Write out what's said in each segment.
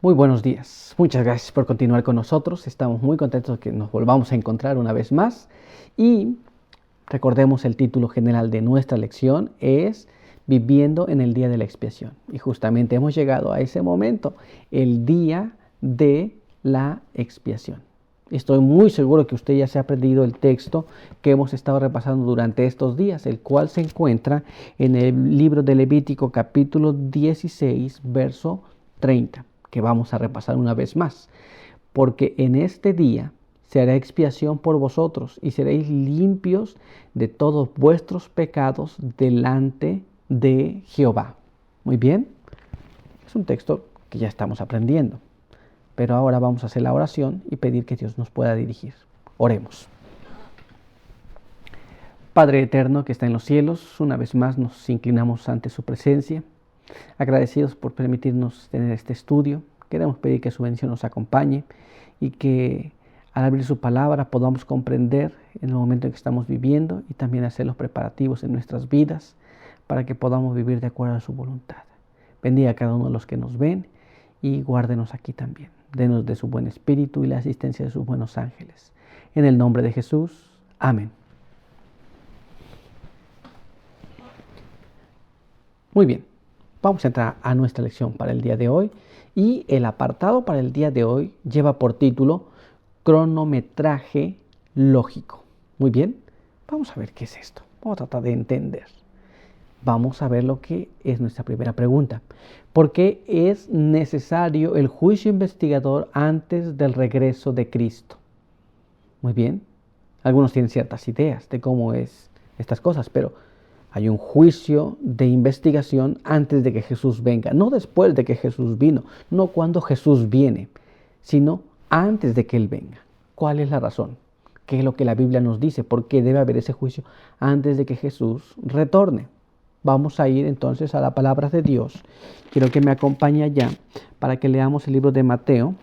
Muy buenos días. Muchas gracias por continuar con nosotros. Estamos muy contentos de que nos volvamos a encontrar una vez más. Y recordemos el título general de nuestra lección es Viviendo en el día de la expiación. Y justamente hemos llegado a ese momento, el día de la expiación. Estoy muy seguro que usted ya se ha aprendido el texto que hemos estado repasando durante estos días, el cual se encuentra en el libro de Levítico capítulo 16, verso 30, que vamos a repasar una vez más. Porque en este día se hará expiación por vosotros y seréis limpios de todos vuestros pecados delante de Jehová. Muy bien, es un texto que ya estamos aprendiendo. Pero ahora vamos a hacer la oración y pedir que Dios nos pueda dirigir. Oremos. Padre eterno que está en los cielos, una vez más nos inclinamos ante su presencia, agradecidos por permitirnos tener este estudio. Queremos pedir que su bendición nos acompañe y que al abrir su palabra podamos comprender en el momento en que estamos viviendo y también hacer los preparativos en nuestras vidas para que podamos vivir de acuerdo a su voluntad. Bendiga a cada uno de los que nos ven y guárdenos aquí también. Denos de su buen espíritu y la asistencia de sus buenos ángeles. En el nombre de Jesús. Amén. Muy bien, vamos a entrar a nuestra lección para el día de hoy. Y el apartado para el día de hoy lleva por título Cronometraje lógico. Muy bien, vamos a ver qué es esto. Vamos a tratar de entender. Vamos a ver lo que es nuestra primera pregunta. ¿Por qué es necesario el juicio investigador antes del regreso de Cristo? Muy bien, algunos tienen ciertas ideas de cómo es estas cosas, pero hay un juicio de investigación antes de que Jesús venga, no después de que Jesús vino, no cuando Jesús viene, sino antes de que Él venga. ¿Cuál es la razón? ¿Qué es lo que la Biblia nos dice? ¿Por qué debe haber ese juicio antes de que Jesús retorne? Vamos a ir entonces a la palabra de Dios. Quiero que me acompañe allá para que leamos el libro de Mateo,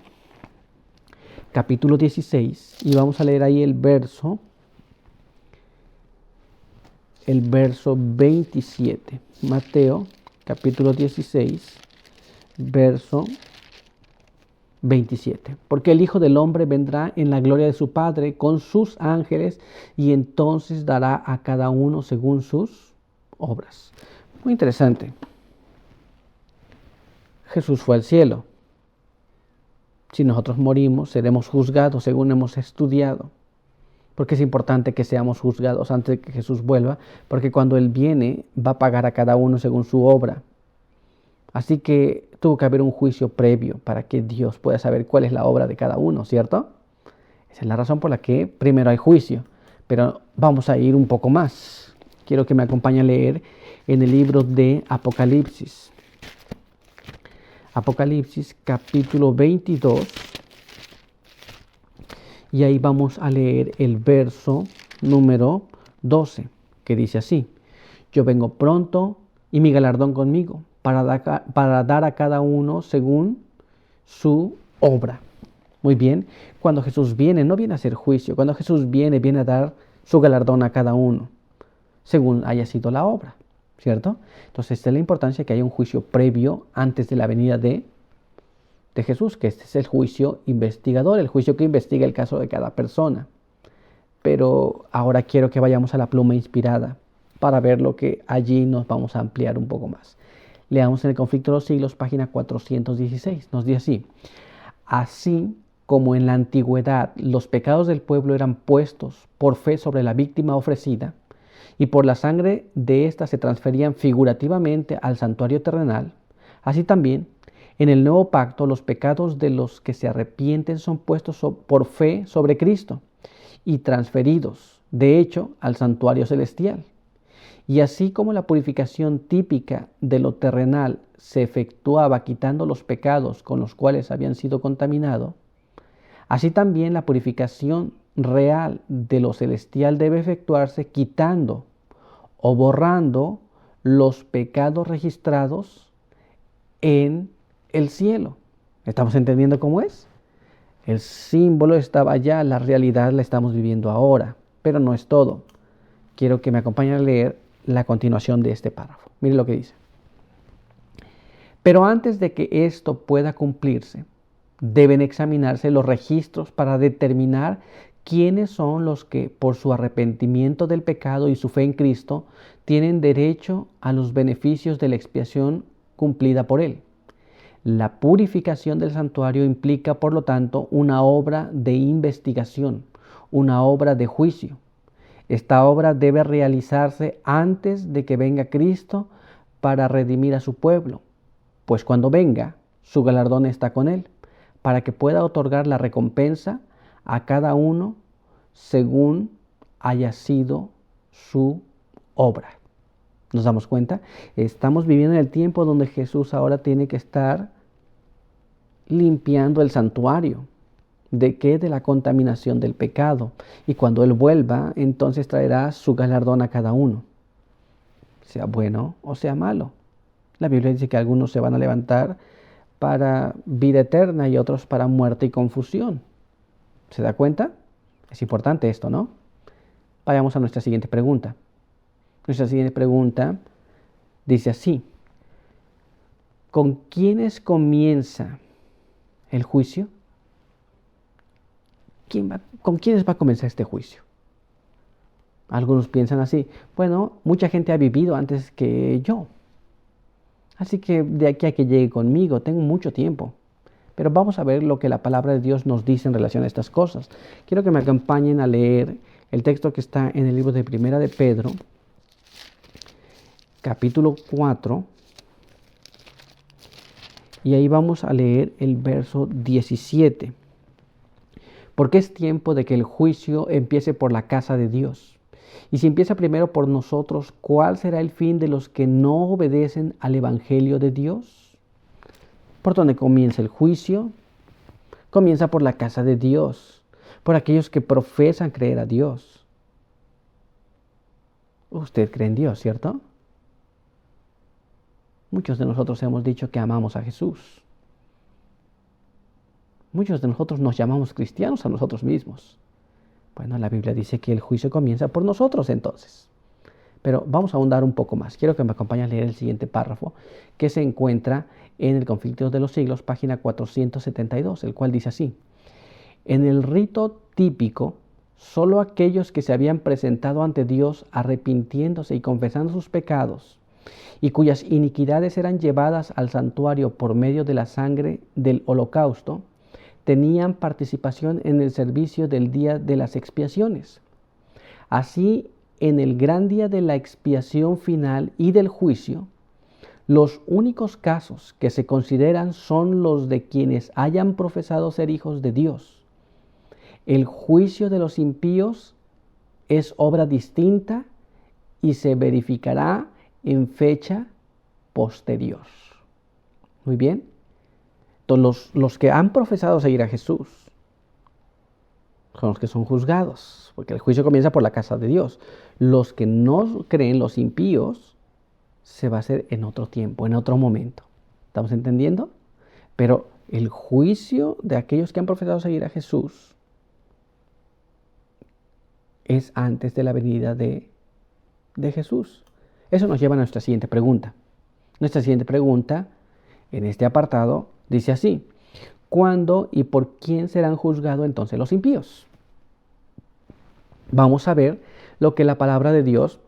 capítulo 16, y vamos a leer ahí el verso 27. Mateo, capítulo 16, verso 27. Porque el Hijo del Hombre vendrá en la gloria de su Padre con sus ángeles y entonces dará a cada uno según sus obras. Muy interesante. Jesús fue al cielo. Si nosotros morimos, seremos juzgados según hemos estudiado. Porque es importante que seamos juzgados antes de que Jesús vuelva, porque cuando Él viene va a pagar a cada uno según su obra. Así que tuvo que haber un juicio previo para que Dios pueda saber cuál es la obra de cada uno, ¿cierto? Esa es la razón por la que primero hay juicio. Pero vamos a ir un poco más. Quiero que me acompañe a leer en el libro de Apocalipsis. Apocalipsis capítulo 22. Y ahí vamos a leer el verso número 12, que dice así: Yo vengo pronto y mi galardón conmigo, para dar a cada uno según su obra. Muy bien, cuando Jesús viene, no viene a hacer juicio. Cuando Jesús viene, viene a dar su galardón a cada uno, según haya sido la obra, ¿cierto? Entonces, esta es la importancia que haya un juicio previo antes de la venida de Jesús, que este es el juicio investigador, el juicio que investiga el caso de cada persona. Pero ahora quiero que vayamos a la pluma inspirada para ver lo que allí nos vamos a ampliar un poco más. Leamos en el Conflicto de los Siglos, página 416. Nos dice así: Así como en la antigüedad los pecados del pueblo eran puestos por fe sobre la víctima ofrecida, y por la sangre de ésta se transferían figurativamente al santuario terrenal, así también en el nuevo pacto los pecados de los que se arrepienten son puestos por fe sobre Cristo y transferidos, de hecho, al santuario celestial. Y así como la purificación típica de lo terrenal se efectuaba quitando los pecados con los cuales habían sido contaminados, así también la purificación real de lo celestial debe efectuarse quitando o borrando los pecados registrados en el cielo. ¿Estamos entendiendo cómo es? El símbolo estaba allá, la realidad la estamos viviendo ahora, pero no es todo. Quiero que me acompañen a leer la continuación de este párrafo. Miren lo que dice. Pero antes de que esto pueda cumplirse, deben examinarse los registros para determinar quiénes son los que, por su arrepentimiento del pecado y su fe en Cristo, tienen derecho a los beneficios de la expiación cumplida por Él. La purificación del santuario implica, por lo tanto, una obra de investigación, una obra de juicio. Esta obra debe realizarse antes de que venga Cristo para redimir a su pueblo, pues cuando venga, su galardón está con Él, para que pueda otorgar la recompensa a cada uno según haya sido su obra. ¿Nos damos cuenta? Estamos viviendo en el tiempo donde Jesús ahora tiene que estar limpiando el santuario. ¿De qué? De la contaminación del pecado. Y cuando Él vuelva, entonces traerá su galardón a cada uno, sea bueno o sea malo. La Biblia dice que algunos se van a levantar para vida eterna y otros para muerte y confusión. ¿Se da cuenta? Es importante esto, ¿no? Vayamos a nuestra siguiente pregunta. Nuestra siguiente pregunta dice así: ¿con quiénes comienza el juicio? ¿Con quiénes va a comenzar este juicio? Algunos piensan así: bueno, mucha gente ha vivido antes que yo, así que de aquí a que llegue conmigo tengo mucho tiempo. Pero vamos a ver lo que la palabra de Dios nos dice en relación a estas cosas. Quiero que me acompañen a leer el texto que está en el libro de Primera de Pedro, capítulo 4, y ahí vamos a leer el verso 17. Porque es tiempo de que el juicio empiece por la casa de Dios. Y si empieza primero por nosotros, ¿cuál será el fin de los que no obedecen al Evangelio de Dios? ¿Por dónde comienza el juicio? Comienza por la casa de Dios, por aquellos que profesan creer a Dios. Usted cree en Dios, ¿cierto? Muchos de nosotros hemos dicho que amamos a Jesús. Muchos de nosotros nos llamamos cristianos a nosotros mismos. Bueno, la Biblia dice que el juicio comienza por nosotros entonces. Pero vamos a ahondar un poco más. Quiero que me acompañen a leer el siguiente párrafo que se encuentra en el Conflicto de los Siglos, página 472, el cual dice así: en el rito típico, solo aquellos que se habían presentado ante Dios arrepintiéndose y confesando sus pecados y cuyas iniquidades eran llevadas al santuario por medio de la sangre del holocausto, tenían participación en el servicio del día de las expiaciones. Así, en el gran día de la expiación final y del juicio, los únicos casos que se consideran son los de quienes hayan profesado ser hijos de Dios. El juicio de los impíos es obra distinta y se verificará en fecha posterior. Muy bien. Entonces, los que han profesado seguir a Jesús son los que son juzgados, porque el juicio comienza por la casa de Dios. Los que no creen, los impíos, se va a hacer en otro tiempo, en otro momento. ¿Estamos entendiendo? Pero el juicio de aquellos que han profesado seguir a Jesús es antes de la venida de Jesús. Eso nos lleva a nuestra siguiente pregunta. Nuestra siguiente pregunta en este apartado dice así: ¿cuándo y por quién serán juzgados entonces los impíos? Vamos a ver lo que la palabra de Dios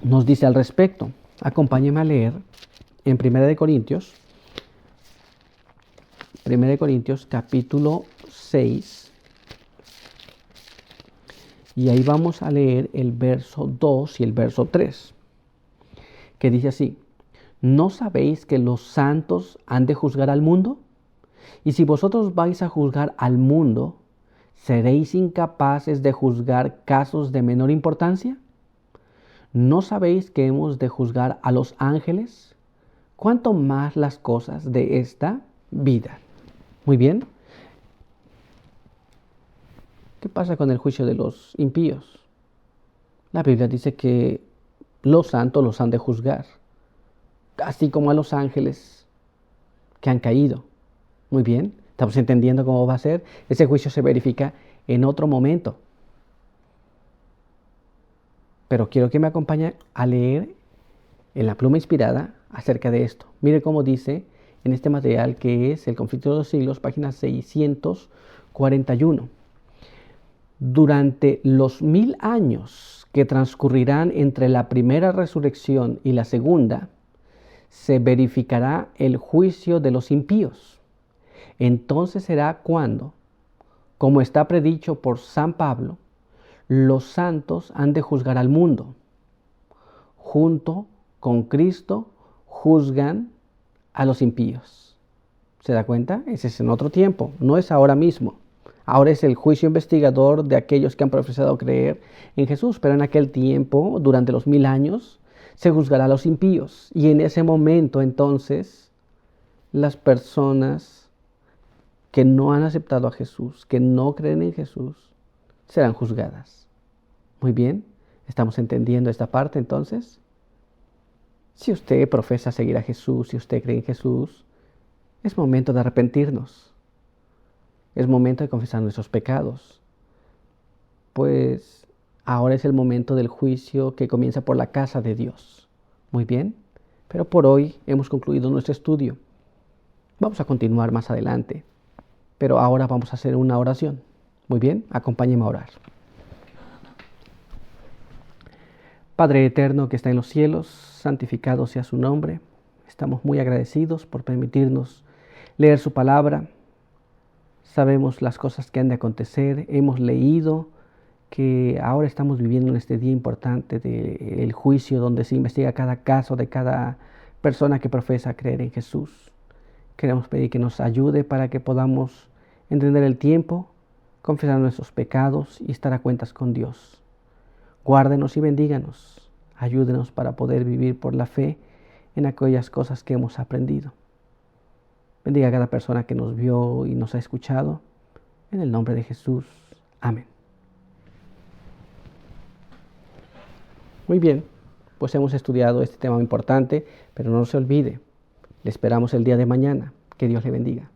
nos dice al respecto. Acompáñenme a leer en 1 Corintios capítulo 6, y ahí vamos a leer el verso 2 y el verso 3, que dice así: ¿no sabéis que los santos han de juzgar al mundo? Y si vosotros vais a juzgar al mundo, ¿seréis incapaces de juzgar casos de menor importancia? ¿No sabéis que hemos de juzgar a los ángeles? ¿Cuánto más las cosas de esta vida? Muy bien. ¿Qué pasa con el juicio de los impíos? La Biblia dice que los santos los han de juzgar, así como a los ángeles que han caído. Muy bien. ¿Estamos entendiendo cómo va a ser? Ese juicio se verifica en otro momento. Pero quiero que me acompañe a leer en la pluma inspirada acerca de esto. Mire cómo dice en este material que es El conflicto de los siglos, página 641. Durante los 1000 años que transcurrirán entre la primera resurrección y la segunda, se verificará el juicio de los impíos. Entonces será cuando, como está predicho por San Pablo, los santos han de juzgar al mundo. Junto con Cristo juzgan a los impíos. ¿Se da cuenta? Ese es en otro tiempo, no es ahora mismo. Ahora es el juicio investigador de aquellos que han profesado creer en Jesús, pero en aquel tiempo, durante los 1000 años, se juzgará a los impíos. Y en ese momento, entonces, las personas que no han aceptado a Jesús, que no creen en Jesús, serán juzgadas. Muy bien, ¿estamos entendiendo esta parte entonces? Si usted profesa seguir a Jesús, si usted cree en Jesús, es momento de arrepentirnos. Es momento de confesar nuestros pecados. Pues ahora es el momento del juicio que comienza por la casa de Dios. Muy bien, pero por hoy hemos concluido nuestro estudio. Vamos a continuar más adelante, pero ahora vamos a hacer una oración. Muy bien, acompáñenme a orar. Padre eterno que está en los cielos, santificado sea su nombre. Estamos muy agradecidos por permitirnos leer su palabra. Sabemos las cosas que han de acontecer. Hemos leído que ahora estamos viviendo en este día importante del juicio donde se investiga cada caso de cada persona que profesa creer en Jesús. Queremos pedir que nos ayude para que podamos entender el tiempo, confesar nuestros pecados y estar a cuentas con Dios. Guárdenos y bendíganos. Ayúdenos para poder vivir por la fe en aquellas cosas que hemos aprendido. Bendiga a cada persona que nos vio y nos ha escuchado. En el nombre de Jesús. Amén. Muy bien, pues hemos estudiado este tema importante, pero no se olvide. Le esperamos el día de mañana. Que Dios le bendiga.